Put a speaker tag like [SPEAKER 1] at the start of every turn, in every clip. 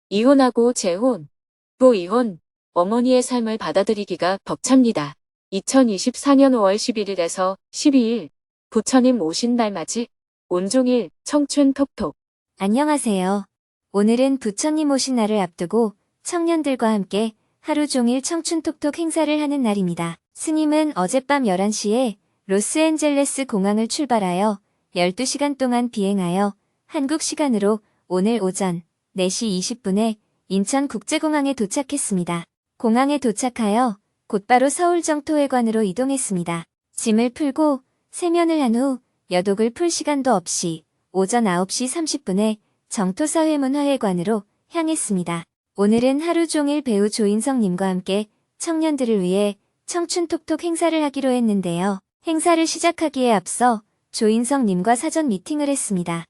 [SPEAKER 1] 이혼하고 재혼, 또 이혼, 어머니의 삶을 받아들이기가 벅찹니다. 2024년 5월 11일에서 12일, 부처님 오신 날 맞이, 온종일 청춘 톡톡.
[SPEAKER 2] 안녕하세요. 오늘은 부처님 오신 날을 앞두고 청년들과 함께 하루 종일 청춘톡톡 행사를 하는 날입니다. 스님은 어젯밤 11시에 로스앤젤레스 공항을 출발하여 12시간 동안 비행하여 한국 시간으로 오늘 오전 4시 20분에 인천국제공항에 도착했습니다. 공항에 도착하여 곧바로 서울정토회관으로 이동했습니다. 짐을 풀고 세면을 한 후 여독을 풀 시간도 없이 오전 9시 30분에 정토사회문화회관으로 향했습니다. 오늘은 하루 종일 배우 조인성님과 함께 청년들을 위해 청춘톡톡 행사를 하기로 했는데요. 행사를 시작하기에 앞서 조인성님과 사전 미팅을 했습니다.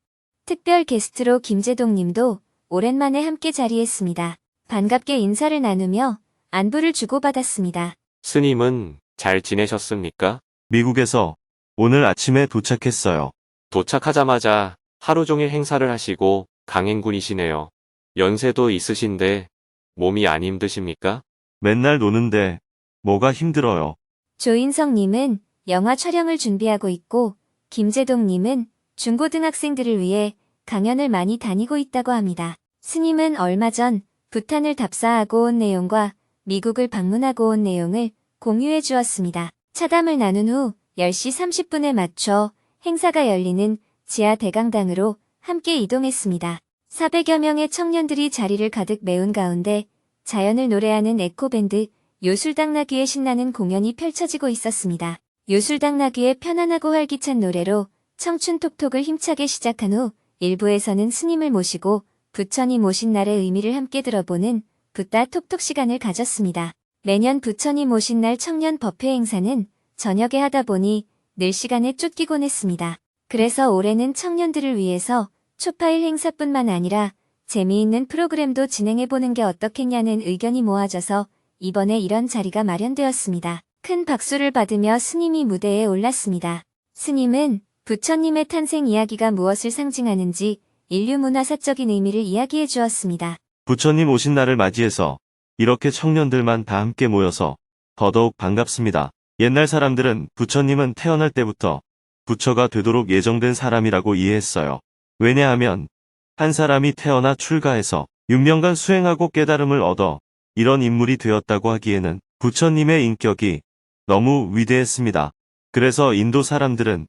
[SPEAKER 2] 특별 게스트로 김재동님도 오랜만에 함께 자리했습니다. 반갑게 인사를 나누며 안부를 주고받았습니다.
[SPEAKER 3] 스님은 잘 지내셨습니까?
[SPEAKER 4] 미국에서 오늘 아침에 도착했어요.
[SPEAKER 3] 도착하자마자 하루 종일 행사를 하시고 강행군이시네요. 연세도 있으신데 몸이 안 힘드십니까?
[SPEAKER 4] 맨날 노는데 뭐가 힘들어요.
[SPEAKER 2] 조인성님은 영화 촬영을 준비하고 있고 김재동님은 중고등학생들을 위해 강연을 많이 다니고 있다고 합니다. 스님은 얼마 전 부탄을 답사하고 온 내용과 미국을 방문하고 온 내용을 공유해 주었습니다. 차담을 나눈 후 10시 30분에 맞춰 행사가 열리는 지하 대강당으로 함께 이동했습니다. 400여 명의 청년들이 자리를 가득 메운 가운데 자연을 노래하는 에코밴드 요술당나귀의 신나는 공연이 펼쳐지고 있었습니다. 요술당나귀의 편안하고 활기찬 노래로 청춘톡톡을 힘차게 시작한 후 1부에서는 스님을 모시고 부처님 오신 날의 의미를 함께 들어보는 붓다 톡톡 시간을 가졌습니다. 매년 부처님 오신 날 청년 법회 행사는 저녁에 하다 보니 늘 시간에 쫓기곤 했습니다. 그래서 올해는 청년들을 위해서 초파일 행사뿐만 아니라 재미있는 프로그램도 진행해보는 게 어떻겠냐는 의견이 모아져서 이번에 이런 자리가 마련되었습니다. 큰 박수를 받으며 스님이 무대에 올랐습니다. 스님은 부처님의 탄생 이야기가 무엇을 상징하는지 인류 문화사적인 의미를 이야기해 주었습니다.
[SPEAKER 4] 부처님 오신 날을 맞이해서 이렇게 청년들만 다 함께 모여서 더더욱 반갑습니다. 옛날 사람들은 부처님은 태어날 때부터 부처가 되도록 예정된 사람이라고 이해했어요. 왜냐하면 한 사람이 태어나 출가해서 6년간 수행하고 깨달음을 얻어 이런 인물이 되었다고 하기에는 부처님의 인격이 너무 위대했습니다. 그래서 인도 사람들은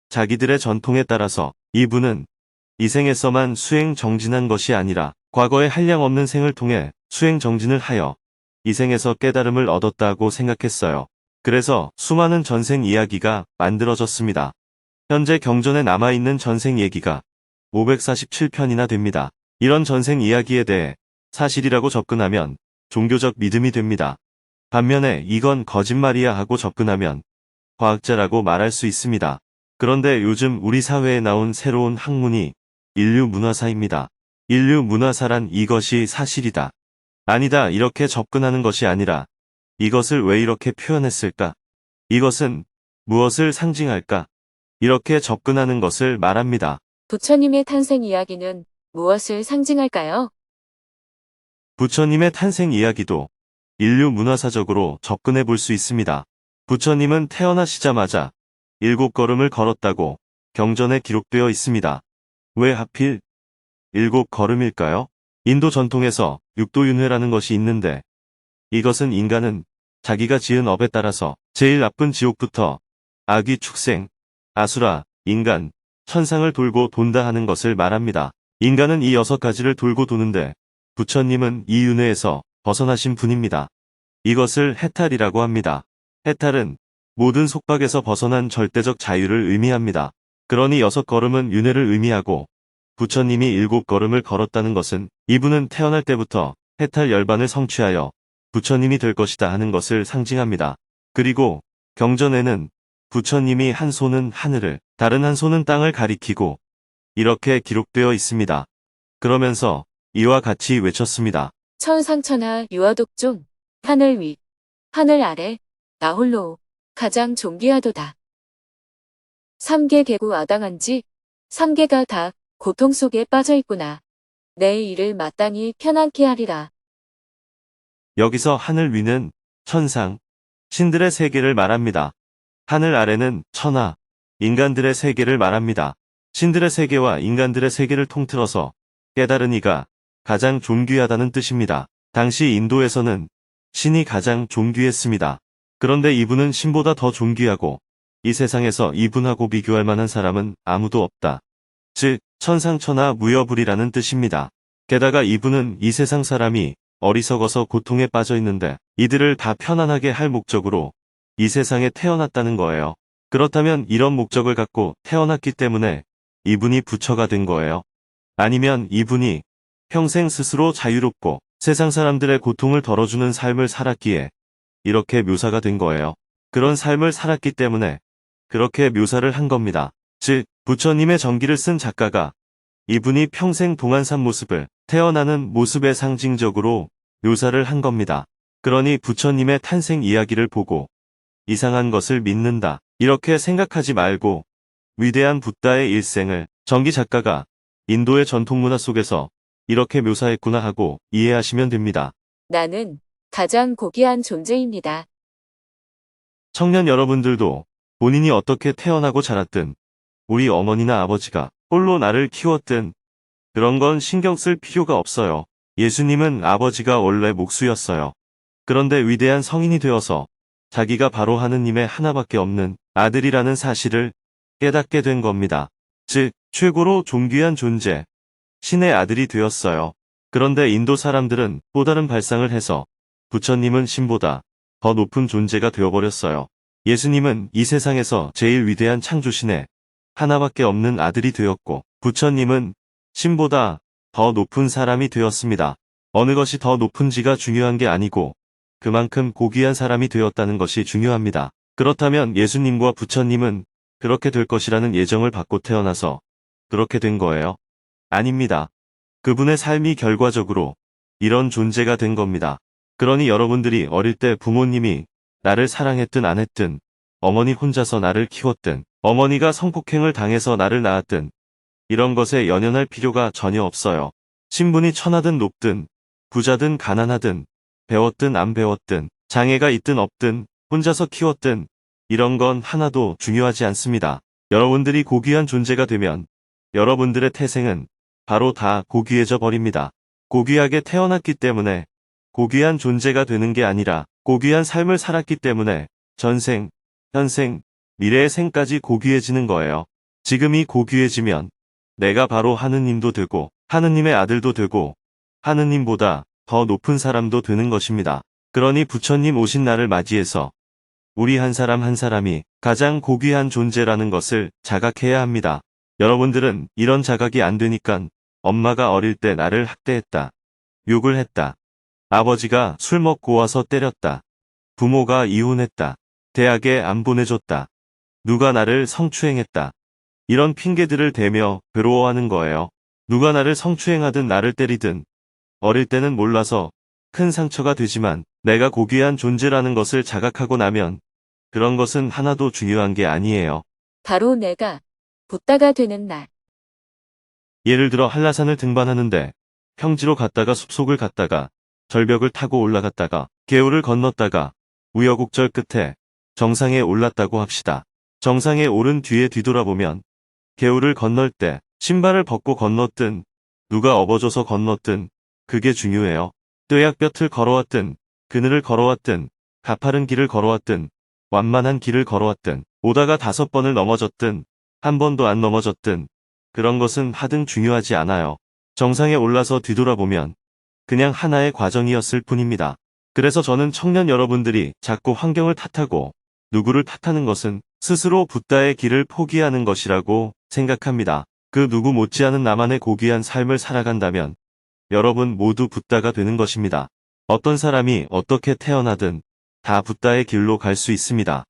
[SPEAKER 4] 자기들의 전통에 따라서 이분은 이 생에서만 수행 정진한 것이 아니라 과거의 한량없는 생을 통해 수행 정진을 하여 이 생에서 깨달음을 얻었다고 생각했어요. 그래서 수많은 전생 이야기가 만들어졌습니다. 현재 경전에 남아있는 전생 얘기가 547편이나 됩니다. 이런 전생 이야기에 대해 사실이라고 접근하면 종교적 믿음이 됩니다. 반면에 이건 거짓말이야 하고 접근하면 과학자라고 말할 수 있습니다. 그런데 요즘 우리 사회에 나온 새로운 학문이 인류 문화사입니다. 인류 문화사란 이것이 사실이다, 아니다 이렇게 접근하는 것이 아니라 이것을 왜 이렇게 표현했을까? 이것은 무엇을 상징할까? 이렇게 접근하는 것을 말합니다.
[SPEAKER 1] 부처님의 탄생 이야기는 무엇을 상징할까요?
[SPEAKER 4] 부처님의 탄생 이야기도 인류 문화사적으로 접근해 볼 수 있습니다. 부처님은 태어나시자마자 7걸음을 걸었다고 경전에 기록되어 있습니다. 왜 하필 7걸음일까요? 인도 전통에서 육도윤회라는 것이 있는데 이것은 인간은 자기가 지은 업에 따라서 제일 나쁜 지옥부터 아귀 축생, 아수라, 인간, 천상을 돌고 돈다 하는 것을 말합니다. 인간은 이 6가지를 돌고 도는데 부처님은 이 윤회에서 벗어나신 분입니다. 이것을 해탈이라고 합니다. 해탈은 모든 속박에서 벗어난 절대적 자유를 의미합니다. 그러니 6걸음은 윤회를 의미하고 부처님이 7걸음을 걸었다는 것은 이분은 태어날 때부터 해탈 열반을 성취하여 부처님이 될 것이다 하는 것을 상징합니다. 그리고 경전에는 부처님이 한 손은 하늘을, 다른 한 손은 땅을 가리키고 이렇게 기록되어 있습니다. 그러면서 이와 같이 외쳤습니다.
[SPEAKER 1] 천상천하 유아독존, 하늘 위, 하늘 아래, 나 홀로 가장 존귀하도다. 3개 개구 아당한지 3개가 다 고통 속에 빠져 있구나. 내 일을 마땅히 편안케 하리라.
[SPEAKER 4] 여기서 하늘 위는 천상, 신들의 세계를 말합니다. 하늘 아래는 천하, 인간들의 세계를 말합니다. 신들의 세계와 인간들의 세계를 통틀어서 깨달은 이가 가장 존귀하다는 뜻입니다. 당시 인도에서는 신이 가장 존귀했습니다. 그런데 이분은 신보다 더 존귀하고 이 세상에서 이분하고 비교할 만한 사람은 아무도 없다. 즉, 천상천하 무여불이라는 뜻입니다. 게다가 이분은 이 세상 사람이 어리석어서 고통에 빠져 있는데 이들을 다 편안하게 할 목적으로 이 세상에 태어났다는 거예요. 그렇다면 이런 목적을 갖고 태어났기 때문에 이분이 부처가 된 거예요. 아니면 이분이 평생 스스로 자유롭고 세상 사람들의 고통을 덜어주는 삶을 살았기에 이렇게 묘사가 된 거예요. 그런 삶을 살았기 때문에 그렇게 묘사를 한 겁니다. 즉, 부처님의 전기를 쓴 작가가 이분이 평생 동안 산 모습을 태어나는 모습의 상징적으로 묘사를 한 겁니다. 그러니 부처님의 탄생 이야기를 보고 이상한 것을 믿는다, 이렇게 생각하지 말고 위대한 붓다의 일생을 전기 작가가 인도의 전통문화 속에서 이렇게 묘사했구나 하고 이해하시면 됩니다.
[SPEAKER 1] 나는 가장 고귀한 존재입니다.
[SPEAKER 4] 청년 여러분들도 본인이 어떻게 태어나고 자랐든 우리 어머니나 아버지가 홀로 나를 키웠든 그런 건 신경 쓸 필요가 없어요. 예수님은 아버지가 원래 목수였어요. 그런데 위대한 성인이 되어서 자기가 바로 하느님의 하나밖에 없는 아들이라는 사실을 깨닫게 된 겁니다. 즉, 최고로 존귀한 존재, 신의 아들이 되었어요. 그런데 인도 사람들은 또 다른 발상을 해서 부처님은 신보다 더 높은 존재가 되어버렸어요. 예수님은 이 세상에서 제일 위대한 창조신의 하나밖에 없는 아들이 되었고 부처님은 신보다 더 높은 사람이 되었습니다. 어느 것이 더 높은지가 중요한 게 아니고 그만큼 고귀한 사람이 되었다는 것이 중요합니다. 그렇다면 예수님과 부처님은 그렇게 될 것이라는 예정을 받고 태어나서 그렇게 된 거예요? 아닙니다. 그분의 삶이 결과적으로 이런 존재가 된 겁니다. 그러니 여러분들이 어릴 때 부모님이 나를 사랑했든 안 했든, 어머니 혼자서 나를 키웠든, 어머니가 성폭행을 당해서 나를 낳았든 이런 것에 연연할 필요가 전혀 없어요. 신분이 천하든 높든 부자든 가난하든 배웠든 안 배웠든 장애가 있든 없든 혼자서 키웠든 이런 건 하나도 중요하지 않습니다. 여러분들이 고귀한 존재가 되면 여러분들의 태생은 바로 다 고귀해져 버립니다. 고귀하게 태어났기 때문에 고귀한 존재가 되는 게 아니라 고귀한 삶을 살았기 때문에 전생, 현생, 미래의 생까지 고귀해지는 거예요. 지금이 고귀해지면 내가 바로 하느님도 되고 하느님의 아들도 되고 하느님보다 더 높은 사람도 되는 것입니다. 그러니 부처님 오신 날을 맞이해서 우리 한 사람 한 사람이 가장 고귀한 존재라는 것을 자각해야 합니다. 여러분들은 이런 자각이 안 되니까 엄마가 어릴 때 나를 학대했다, 욕을 했다, 아버지가 술 먹고 와서 때렸다, 부모가 이혼했다, 대학에 안 보내줬다, 누가 나를 성추행했다, 이런 핑계들을 대며 괴로워하는 거예요. 누가 나를 성추행하든 나를 때리든 어릴 때는 몰라서 큰 상처가 되지만 내가 고귀한 존재라는 것을 자각하고 나면 그런 것은 하나도 중요한 게 아니에요.
[SPEAKER 1] 바로 내가 붓다가 되는 날.
[SPEAKER 4] 예를 들어 한라산을 등반하는데 평지로 갔다가 숲속을 갔다가 절벽을 타고 올라갔다가 개울을 건넜다가 우여곡절 끝에 정상에 올랐다고 합시다. 정상에 오른 뒤에 뒤돌아보면 개울을 건널 때 신발을 벗고 건넜든 누가 업어줘서 건넜든 그게 중요해요. 뙤약볕을 걸어왔든 그늘을 걸어왔든 가파른 길을 걸어왔든 완만한 길을 걸어왔든 오다가 5번을 넘어졌든 한 번도 안 넘어졌든 그런 것은 하등 중요하지 않아요. 정상에 올라서 뒤돌아보면 그냥 하나의 과정이었을 뿐입니다. 그래서 저는 청년 여러분들이 자꾸 환경을 탓하고 누구를 탓하는 것은 스스로 붓다의 길을 포기하는 것이라고 생각합니다. 그 누구 못지않은 나만의 고귀한 삶을 살아간다면 여러분 모두 붓다가 되는 것입니다. 어떤 사람이 어떻게 태어나든 다 붓다의 길로 갈 수 있습니다.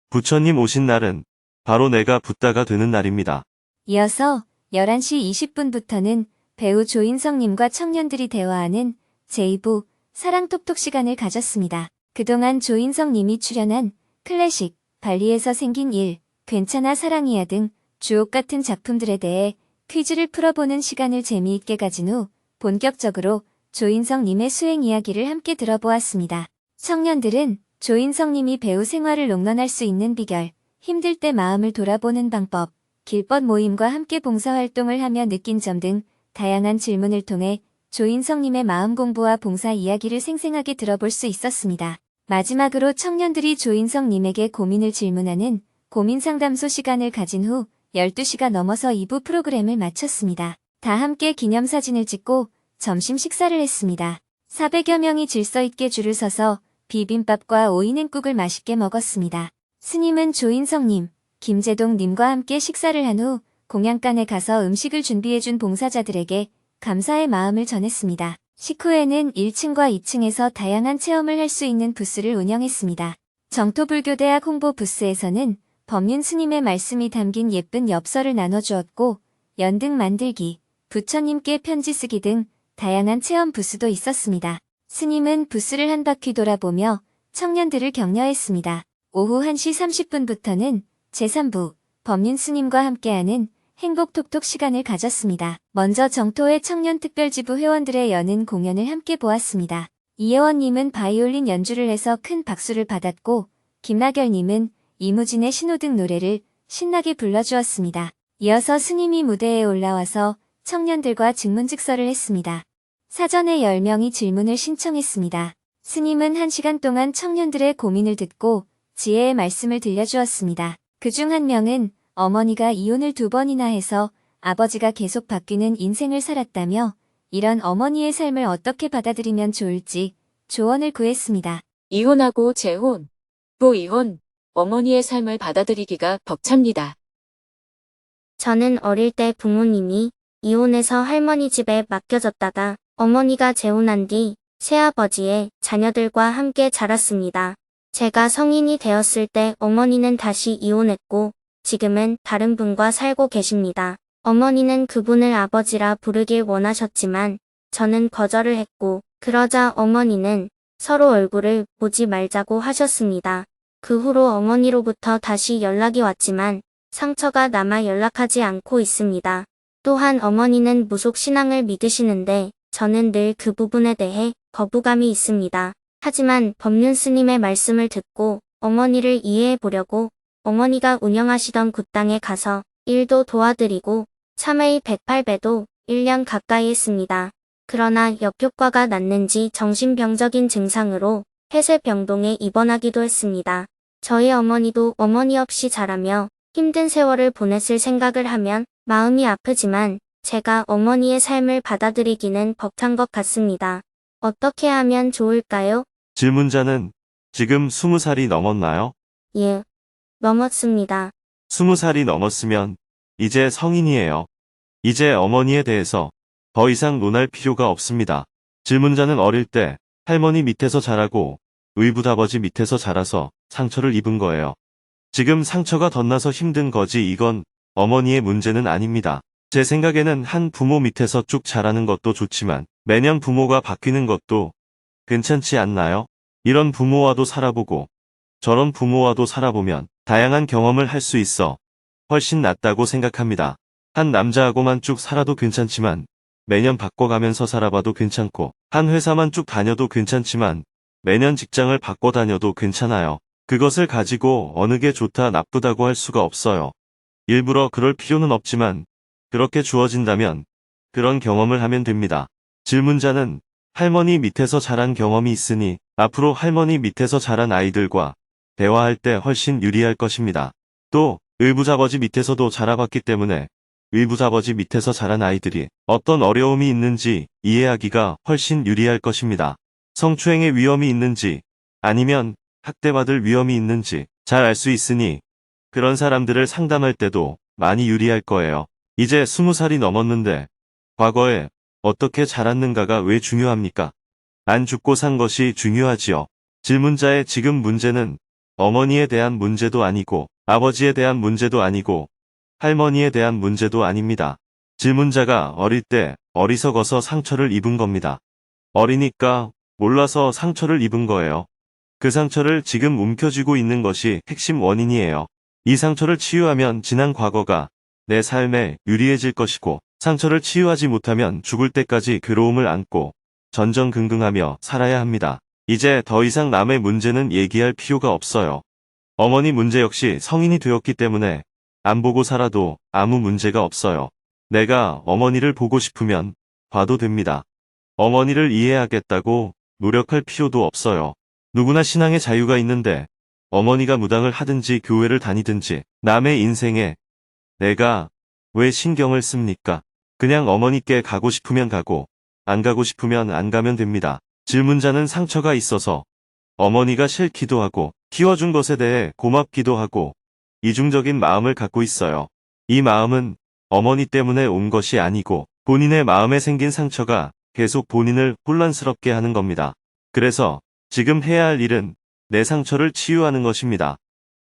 [SPEAKER 4] 부처님 오신 날은 바로 내가 붓다가 되는 날입니다.
[SPEAKER 2] 이어서 11시 20분부터는 배우 조인성님과 청년들이 대화하는 제2부 사랑톡톡 시간을 가졌습니다. 그동안 조인성님이 출연한 클래식, 발리에서 생긴 일, 괜찮아 사랑이야 등 주옥 같은 작품들에 대해 퀴즈를 풀어보는 시간을 재미있게 가진 후 본격적으로 조인성님의 수행 이야기를 함께 들어보았습니다. 청년들은 조인성님이 배우 생활을 롱런할 수 있는 비결, 힘들 때 마음을 돌아보는 방법, 길벗 모임과 함께 봉사활동을 하며 느낀 점 등 다양한 질문을 통해 조인성님의 마음 공부와 봉사 이야기를 생생하게 들어볼 수 있었습니다. 마지막으로 청년들이 조인성님에게 고민을 질문하는 고민상담소 시간을 가진 후 12시가 넘어서 2부 프로그램을 마쳤습니다. 다 함께 기념사진을 찍고 점심 식사를 했습니다. 400여 명이 질서 있게 줄을 서서 비빔밥과 오이냉국을 맛있게 먹었습니다. 스님은 조인성님, 김재동님과 함께 식사를 한 후 공양간에 가서 음식을 준비해준 봉사자들에게 감사의 마음을 전했습니다. 식후에는 1층과 2층에서 다양한 체험을 할 수 있는 부스를 운영했습니다. 정토불교대학 홍보 부스에서는 법륜 스님의 말씀이 담긴 예쁜 엽서를 나눠주었고 연등 만들기, 부처님께 편지 쓰기 등 다양한 체험 부스도 있었습니다. 스님은 부스를 한 바퀴 돌아보며 청년들을 격려했습니다. 오후 1시 30분부터는 제3부 법륜 스님과 함께하는 행복톡톡 시간을 가졌습니다. 먼저 정토회 청년특별지부 회원들의 여는 공연을 함께 보았습니다. 이혜원님은 바이올린 연주를 해서 큰 박수를 받았고 김나결님은 이무진의 신호등 노래를 신나게 불러주었습니다. 이어서 스님이 무대에 올라와서 청년들과 증문즉서를 했습니다. 사전에 10명이 질문을 신청했습니다. 스님은 1시간 동안 청년들의 고민을 듣고 지혜의 말씀을 들려주었습니다. 그중 한 명은 어머니가 이혼을 2번이나 해서 아버지가 계속 바뀌는 인생을 살았다며 이런 어머니의 삶을 어떻게 받아들이면 좋을지 조언을 구했습니다.
[SPEAKER 1] 이혼하고 재혼, 또 이혼, 어머니의 삶을 받아들이기가 벅찹니다.
[SPEAKER 5] 저는 어릴 때 부모님이 이혼해서 할머니 집에 맡겨졌다가 어머니가 재혼한 뒤 새아버지의 자녀들과 함께 자랐습니다. 제가 성인이 되었을 때 어머니는 다시 이혼했고 지금은 다른 분과 살고 계십니다. 어머니는 그분을 아버지라 부르길 원하셨지만 저는 거절을 했고 그러자 어머니는 서로 얼굴을 보지 말자고 하셨습니다. 그 후로 어머니로부터 다시 연락이 왔지만 상처가 남아 연락하지 않고 있습니다. 또한 어머니는 무속 신앙을 믿으시는데 저는 늘 그 부분에 대해 거부감이 있습니다. 하지만 법륜 스님의 말씀을 듣고 어머니를 이해해 보려고 어머니가 운영하시던 굿당에 가서 일도 도와드리고 참회 108배도 1년 가까이 했습니다. 그러나 역효과가 났는지 정신병적인 증상으로 폐쇄병동에 입원하기도 했습니다. 저희 어머니도 어머니 없이 자라며 힘든 세월을 보냈을 생각을 하면 마음이 아프지만 제가 어머니의 삶을 받아들이기는 벅찬 것 같습니다. 어떻게 하면 좋을까요?
[SPEAKER 4] 질문자는 지금 20살이 넘었나요?
[SPEAKER 5] 예, 넘었습니다.
[SPEAKER 4] 20살이 넘었으면 이제 성인이에요. 이제 어머니에 대해서 더 이상 논할 필요가 없습니다. 질문자는 어릴 때 할머니 밑에서 자라고 의붓아버지 밑에서 자라서 상처를 입은 거예요. 지금 상처가 덧나서 힘든 거지 이건 어머니의 문제는 아닙니다. 제 생각에는 한 부모 밑에서 쭉 자라는 것도 좋지만 매년 부모가 바뀌는 것도 괜찮지 않나요? 이런 부모와도 살아보고 저런 부모와도 살아보면 다양한 경험을 할 수 있어 훨씬 낫다고 생각합니다. 한 남자하고만 쭉 살아도 괜찮지만 매년 바꿔가면서 살아봐도 괜찮고 한 회사만 쭉 다녀도 괜찮지만 매년 직장을 바꿔 다녀도 괜찮아요. 그것을 가지고 어느 게 좋다 나쁘다고 할 수가 없어요. 일부러 그럴 필요는 없지만 그렇게 주어진다면 그런 경험을 하면 됩니다. 질문자는 할머니 밑에서 자란 경험이 있으니 앞으로 할머니 밑에서 자란 아이들과 대화할 때 훨씬 유리할 것입니다. 또 의붓아버지 밑에서도 자라봤기 때문에 의붓아버지 밑에서 자란 아이들이 어떤 어려움이 있는지 이해하기가 훨씬 유리할 것입니다. 성추행의 위험이 있는지 아니면 학대받을 위험이 있는지 잘 알 수 있으니 그런 사람들을 상담할 때도 많이 유리할 거예요. 이제 20살이 넘었는데 과거에 어떻게 자랐는가가 왜 중요합니까? 안 죽고 산 것이 중요하지요. 질문자의 지금 문제는 어머니에 대한 문제도 아니고 아버지에 대한 문제도 아니고 할머니에 대한 문제도 아닙니다. 질문자가 어릴 때 어리석어서 상처를 입은 겁니다. 어리니까 몰라서 상처를 입은 거예요. 그 상처를 지금 움켜쥐고 있는 것이 핵심 원인이에요. 이 상처를 치유하면 지난 과거가 내 삶에 유리해질 것이고, 상처를 치유하지 못하면 죽을 때까지 괴로움을 안고 전전긍긍하며 살아야 합니다. 이제 더 이상 남의 문제는 얘기할 필요가 없어요. 어머니 문제 역시 성인이 되었기 때문에 안 보고 살아도 아무 문제가 없어요. 내가 어머니를 보고 싶으면 봐도 됩니다. 어머니를 이해하겠다고 노력할 필요도 없어요. 누구나 신앙의 자유가 있는데 어머니가 무당을 하든지 교회를 다니든지 남의 인생에 내가 왜 신경을 씁니까? 그냥 어머니께 가고 싶으면 가고 안 가고 싶으면 안 가면 됩니다. 질문자는 상처가 있어서 어머니가 싫기도 하고 키워준 것에 대해 고맙기도 하고 이중적인 마음을 갖고 있어요. 이 마음은 어머니 때문에 온 것이 아니고 본인의 마음에 생긴 상처가 계속 본인을 혼란스럽게 하는 겁니다. 그래서 지금 해야 할 일은 내 상처를 치유하는 것입니다.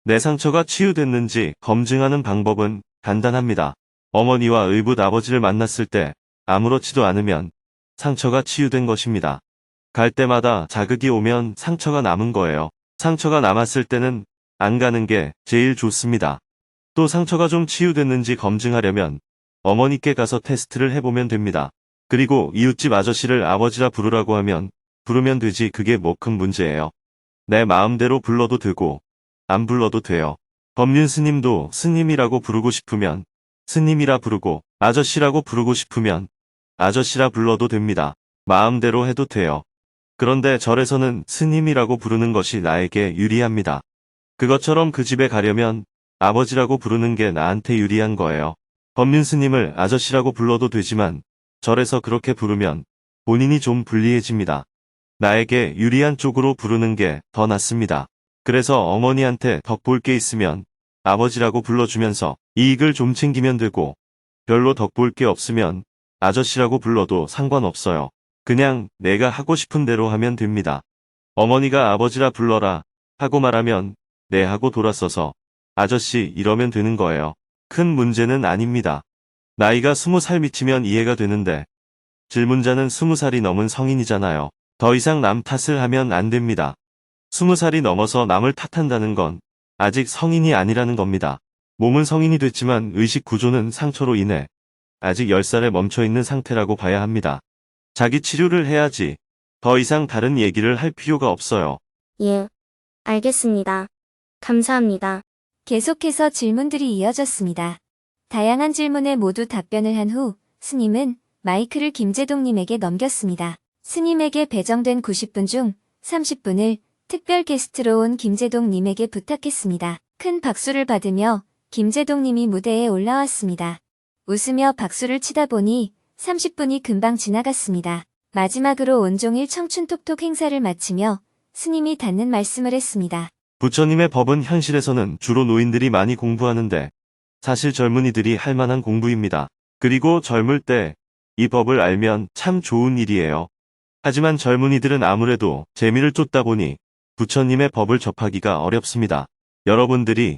[SPEAKER 4] 내 상처가 치유됐는지 검증하는 방법은 간단합니다. 어머니와 의붓 아버지를 만났을 때 아무렇지도 않으면 상처가 치유된 것입니다. 갈 때마다 자극이 오면 상처가 남은 거예요. 상처가 남았을 때는 안 가는 게 제일 좋습니다. 또 상처가 좀 치유됐는지 검증하려면 어머니께 가서 테스트를 해보면 됩니다. 그리고 이웃집 아저씨를 아버지라 부르라고 하면 부르면 되지, 그게 뭐 큰 문제예요. 내 마음대로 불러도 되고 안 불러도 돼요. 법륜 스님도 스님이라고 부르고 싶으면 스님이라 부르고 아저씨라고 부르고 싶으면 아저씨라 불러도 됩니다. 마음대로 해도 돼요. 그런데 절에서는 스님이라고 부르는 것이 나에게 유리합니다. 그것처럼 그 집에 가려면 아버지라고 부르는 게 나한테 유리한 거예요. 법륜 스님을 아저씨라고 불러도 되지만 절에서 그렇게 부르면 본인이 좀 불리해집니다. 나에게 유리한 쪽으로 부르는 게 더 낫습니다. 그래서 어머니한테 덕 볼 게 있으면 아버지라고 불러주면서 이익을 좀 챙기면 되고, 별로 덕 볼 게 없으면 아저씨라고 불러도 상관없어요. 그냥 내가 하고 싶은 대로 하면 됩니다. 어머니가 아버지라 불러라 하고 말하면 네 하고 돌아서서 아저씨 이러면 되는 거예요. 큰 문제는 아닙니다. 나이가 20살 미치면 이해가 되는데 질문자는 20살이 넘은 성인이잖아요. 더 이상 남 탓을 하면 안 됩니다. 20살이 넘어서 남을 탓한다는 건 아직 성인이 아니라는 겁니다. 몸은 성인이 됐지만 의식 구조는 상처로 인해 아직 10살에 멈춰있는 상태라고 봐야 합니다. 자기 치료를 해야지 더 이상 다른 얘기를 할 필요가 없어요.
[SPEAKER 5] 예. 알겠습니다. 감사합니다.
[SPEAKER 2] 계속해서 질문들이 이어졌습니다. 다양한 질문에 모두 답변을 한 후 스님은 마이크를 김제동님에게 넘겼습니다. 스님에게 배정된 90분 중 30분을 특별 게스트로 온 김제동님에게 부탁했습니다. 큰 박수를 받으며 김제동님이 무대에 올라왔습니다. 웃으며 박수를 치다 보니 30분이 금방 지나갔습니다. 마지막으로 온종일 청춘톡톡 행사를 마치며 스님이 닿는 말씀을 했습니다.
[SPEAKER 4] 부처님의 법은 현실에서는 주로 노인들이 많이 공부하는데 사실 젊은이들이 할 만한 공부입니다. 그리고 젊을 때 이 법을 알면 참 좋은 일이에요. 하지만 젊은이들은 아무래도 재미를 쫓다 보니 부처님의 법을 접하기가 어렵습니다. 여러분들이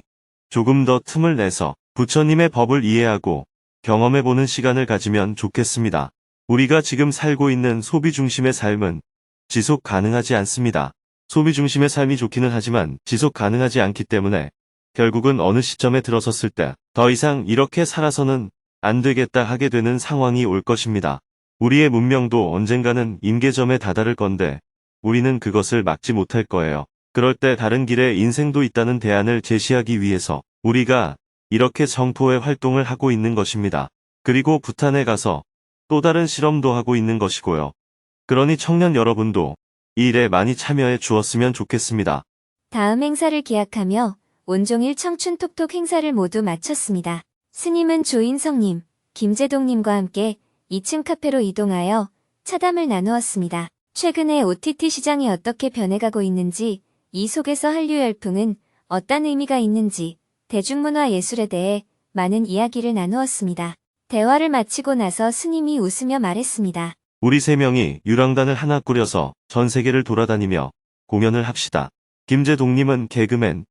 [SPEAKER 4] 조금 더 틈을 내서 부처님의 법을 이해하고 경험해보는 시간을 가지면 좋겠습니다. 우리가 지금 살고 있는 소비 중심의 삶은 지속 가능하지 않습니다. 소비 중심의 삶이 좋기는 하지만 지속 가능하지 않기 때문에 결국은 어느 시점에 들어섰을 때 더 이상 이렇게 살아서는 안 되겠다 하게 되는 상황이 올 것입니다. 우리의 문명도 언젠가는 임계점에 다다를 건데 우리는 그것을 막지 못할 거예요. 그럴 때 다른 길에 인생도 있다는 대안을 제시하기 위해서 우리가 이렇게 정포의 활동을 하고 있는 것입니다. 그리고 부탄에 가서 또 다른 실험도 하고 있는 것이고요. 그러니 청년 여러분도 이 일에 많이 참여해 주었으면 좋겠습니다.
[SPEAKER 2] 다음 행사를 기약하며 온종일 청춘톡톡 행사를 모두 마쳤습니다. 스님은 조인성님, 김제동님과 함께 2층 카페로 이동하여 차담을 나누었습니다. 최근에 OTT 시장이 어떻게 변해가고 있는지, 이 속에서 한류 열풍은 어떤 의미가 있는지, 대중문화 예술에 대해 많은 이야기를 나누었습니다. 대화를 마치고 나서 스님이 웃으며 말했습니다.
[SPEAKER 4] 우리 3명이 유랑단을 하나 꾸려서 전 세계를 돌아다니며 공연을 합시다. 김제동님은 개그맨,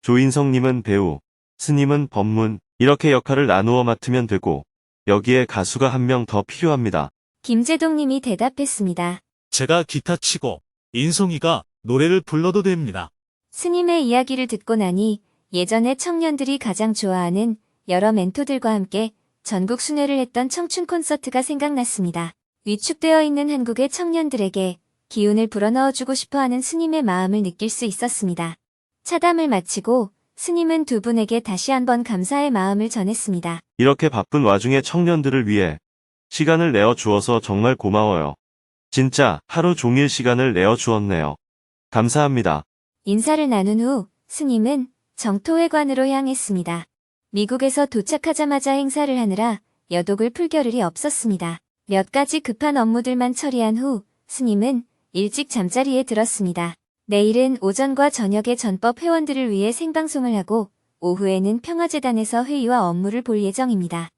[SPEAKER 4] 조인성님은 배우, 스님은 법문, 이렇게 역할을 나누어 맡으면 되고 여기에 가수가 한 명 더 필요합니다.
[SPEAKER 2] 김재동 님이 대답했습니다.
[SPEAKER 6] 제가 기타 치고 인송이가 노래를 불러도 됩니다.
[SPEAKER 2] 스님의 이야기를 듣고 나니 예전에 청년들이 가장 좋아하는 여러 멘토들과 함께 전국 순회를 했던 청춘 콘서트가 생각났습니다. 위축되어 있는 한국의 청년들에게 기운을 불어넣어주고 싶어하는 스님의 마음을 느낄 수 있었습니다. 차담을 마치고 스님은 두 분에게 다시 한번 감사의 마음을 전했습니다.
[SPEAKER 4] 이렇게 바쁜 와중에 청년들을 위해 시간을 내어 주어서 정말 고마워요. 진짜 하루 종일 시간을 내어 주었네요. 감사합니다.
[SPEAKER 2] 인사를 나눈 후 스님은 정토회관으로 향했습니다. 미국에서 도착하자마자 행사를 하느라 여독을 풀 겨를이 없었습니다. 몇 가지 급한 업무들만 처리한 후 스님은 일찍 잠자리에 들었습니다. 내일은 오전과 저녁에 전법 회원들을 위해 생방송을 하고 오후에는 평화재단에서 회의와 업무를 볼 예정입니다.